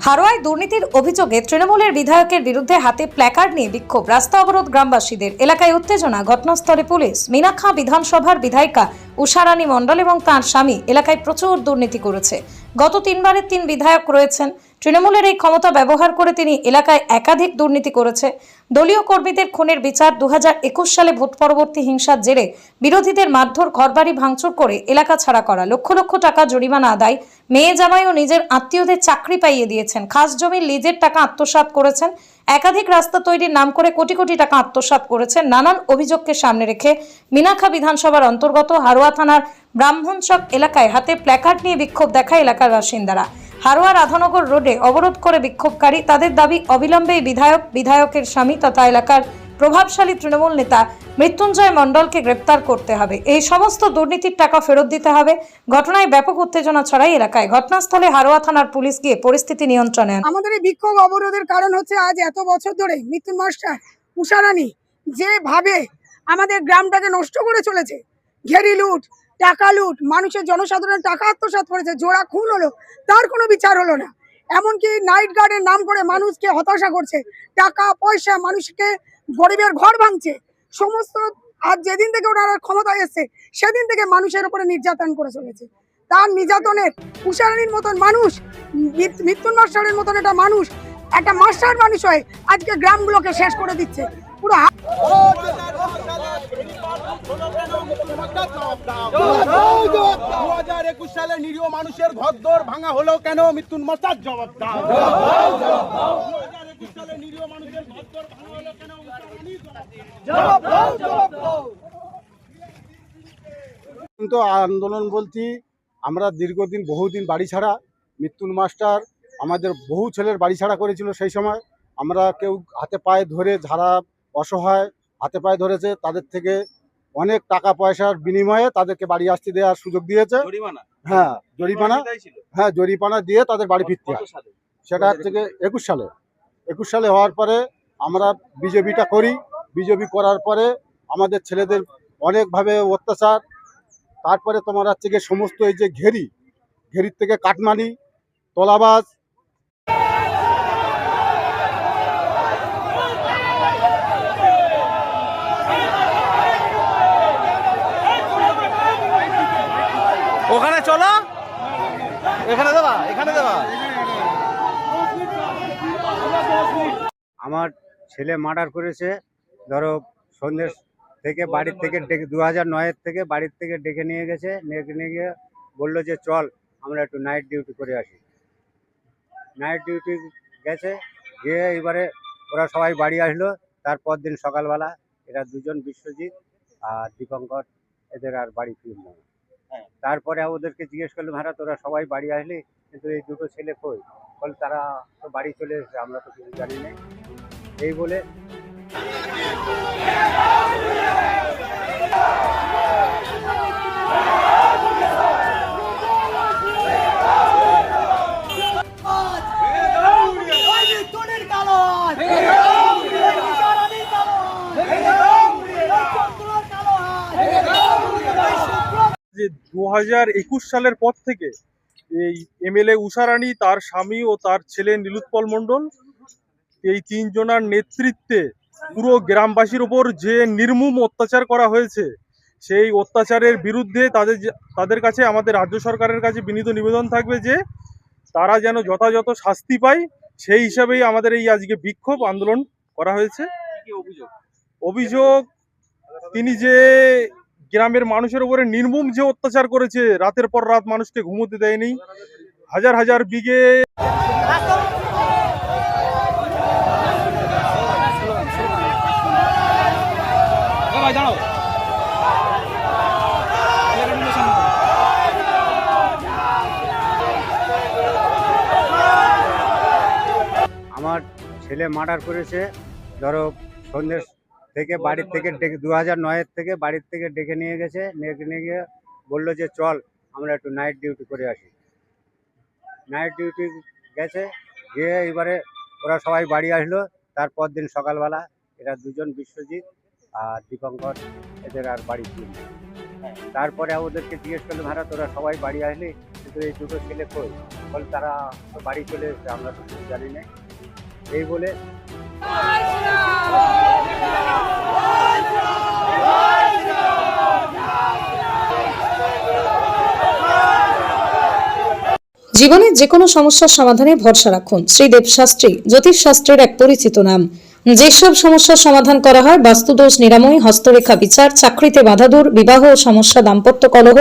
হারোয়ায় দুর্নীতির অভিযোগে তৃণমূলের বিধায়কের বিরুদ্ধে হাতে প্ল্যাকার্ড নিয়ে বিক্ষোভ, রাস্তা অবরোধ গ্রামবাসীদের। এলাকায় উত্তেজনা, ঘটনাস্থলে পুলিশ। মীনাক্ষা বিধানসভার বিধায়িকা উষারানী মণ্ডল এবং তাঁর স্বামী এলাকায় প্রচুর দুর্নীতি করেছে। গত 3 বারের 3 বিধায়ক রয়েছেন। তৃণমূলের এই ক্ষমতা ব্যবহার করে তিনি এলাকায় একাধিক দুর্নীতি করেছে। দলীয় কর্মীদের খুনের বিচার, 2021 সালে ভোট পরবর্তী হিংসার জেরে বিরোধীদের মারধর, ঘরবাড়ি ভাঙচুর করে এলাকা ছাড়া করা, লক্ষ লক্ষ টাকা জরিমানা আদায়, মেয়ে জামাই ও নিজের আত্মীয়দের চাকরি পাইয়ে দিয়েছেন, খাস জমির লিজের টাকা আত্মসাৎ করেছেন, একাধিক রাস্তা তৈরির নাম করে কোটি কোটি টাকা আত্মসাৎ করেছেন। নানান অভিযোগকে সামনে রেখে মীনাক্ষা বিধানসভার অন্তর্গত হারোয়া থানার ব্রাহ্মণচক এলাকায় হাতে প্ল্যাকার্ড নিয়ে বিক্ষোভ দেখায় এলাকার বাসিন্দারা। হারোয়া রাধানগর রোডে অবরোধ করে বিক্ষোভকারী। তাদের দাবি, অবিলম্বে বিধায়কের স্বামী তথা এলাকার প্রভাবশালী তৃণমূল নেতা মৃত্যুঞ্জয় মণ্ডলকে গ্রেপ্তার করতে হবে। এই সমস্ত দুর্নীতির টাকা ফেরত দিতে হবে। ঘটনায় ব্যাপক উত্তেজনা ছড়ায় এলাকায়। ঘটনাস্থলে হারোয়া থানার পুলিশ গিয়ে পরিস্থিতি নিয়ন্ত্রণে আনে। আমাদের এই বিক্ষোভ অবরোধের কারণ হচ্ছে, আজ এত বছর ধরে মৃত্যুন মাস্টার উষারানী যেভাবে আমাদের গ্রামটাকে নষ্ট করে চলেছে, ঘেরি লুট, টাকা লুট, মানুষের জনসাধারণের টাকা আত্মসাৎ করেছে, জোড়া খুন হলো, তার কোনো বিচার হলো না। এমনকি নাইট গার্ডের নাম করে মানুষকে হতাশা করছে, টাকা পয়সা মানুষকে, গরিবের ঘর ভাঙছে সমস্ত। আজ যেদিন থেকে ওনারা ক্ষমতায় এসছে সেদিন থেকে মানুষের উপরে নির্যাতন করে চলেছে। তার নির্যাতনের উষারানীর মতন মানুষ, মৃত্যুন মাস্টারের মতন একটা মানুষ, একটা মাস্টার মানুষ হয়ে আজকে গ্রামগুলোকে শেষ করে দিচ্ছে পুরো। 2021 সালে নিরীহ মানুষের ঘরদোর ভাঙা হলো কেন? মৃত্যুন মাস্টার জবাব দাও। 2021 সালে নিরীহ মানুষের ঘরদোর ভাঙা হলো কেন? জবাব দাও। কিন্তু আন্দোলন বলছি, আমরা দীর্ঘদিন বহুদিন বাড়ি ছাড়া। মৃত্যুন মাস্টার আমাদের বহু ছেলের বাড়ি ছাড়া করেছিল। সেই সময় আমরা কেউ হাতে পায়ে ধরে, যারা অসহায় হাতে পায়ে ধরেছে তাদের থেকে অনেক টাকা পয়সার বিনিময়ে তাদেরকে বাড়ি আসতে দেওয়ার সুযোগ দিয়েছে। হ্যাঁ, জরিমানা দিয়ে তাদের বাড়ি ফিরতে হয়। সেটা থেকে 21 সালে হওয়ার পরে আমরা বিজেপিটা করি। বিজেপি করার পরে আমাদের ছেলেদের অনেকভাবে অত্যাচার। তারপরে তোমার হচ্ছে গিয়ে সমস্ত এই যে ঘেরির থেকে কাটমানি, তোলাবাজ, ওখানে চলো, এখানে দেবা। আমার ছেলে মার্ডার করেছে। ধরো সন্ধ্যে থেকে বাড়ির থেকে 2009 থেকে বাড়ির থেকে ডেকে নিয়ে গেছে। নিয়ে গিয়ে বললো যে চল আমরা একটু নাইট ডিউটি করে আসি। নাইট ডিউটি গেছে, গিয়ে এবারে ওরা সবাই বাড়ি আসলো। তারপর দিন সকালবেলা এরা দুজন, বিশ্বজিৎ আর দীপঙ্কর, এদের আর বাড়ি ফিরল না। তারপরে ওদেরকে জিজ্ঞেস করলাম, হ্যাঁ তোরা সবাই বাড়ি আসলি, কিন্তু এই দুটো ছেলে কই? বলে তারা তো বাড়ি চলে এসেছে, আমরা তো কিছু জানি না। এই বলে যে 2021 সালের পর থেকে এই এমএলএ উষারানী, তার স্বামী ও তার ছেলে নীলোৎপল মণ্ডল, এই 3 জনার নেতৃত্বে পুরো গ্রামবাসীর ওপর যে নির্মম অত্যাচার করা হয়েছে, সেই অত্যাচারের বিরুদ্ধে তাদের কাছে, আমাদের রাজ্য সরকারের কাছে বিনীত নিবেদন থাকবে যে তারা যেন যথাযথ শাস্তি পায়। সেই হিসাবেই আমাদের এই আজকে বিক্ষোভ আন্দোলন করা হয়েছে। অভিযোগ, তিনি যে গ্রামের মানুষের উপরে নির্মম যে অত্যাচার করেছে, রাতের পর রাত মানুষকে ঘুমোতে দেয়নি, হাজার হাজার বিঘে আমার ছেলে মার্ডার করেছে। ধরো সন্ধ্যে থেকে বাড়ির থেকে 2009 থেকে বাড়ির থেকে ডেকে নিয়ে গেছে। নিয়ে গিয়ে বললো যে চল আমরা একটু নাইট ডিউটি করে আসি। নাইট ডিউটি গেছে, গিয়ে এবারে ওরা সবাই বাড়ি আসলো। তারপর দিন সকালবেলা এরা দুজন, বিশ্বজিৎ আর দীপঙ্কর, এদের আর বাড়ি ফিরল না। তারপরে ওদেরকে জিজ্ঞেস করলাম, হ্যাঁ তোরা সবাই বাড়ি আসলি, কিন্তু এই দুটো ছেলে কই, বলে তারা বাড়ি চলে এসেছে, আমরা তো কিছু জানি না। এই বলে জীবনের যে কোনো সমস্যার সমাধানে ভরসা রাখুন শ্রীদেব শাস্ত্রী, জ্যোতিষ শাস্ত্রের এক পরিচিত নাম। যেসব সমস্যার সমাধান করা হয় বাস্তুদোষ নিরাময়, হস্তরেখা বিচার, চাকরিতে বাধা দূর, বিবাহ সমস্যা, দাম্পত্য কলহ,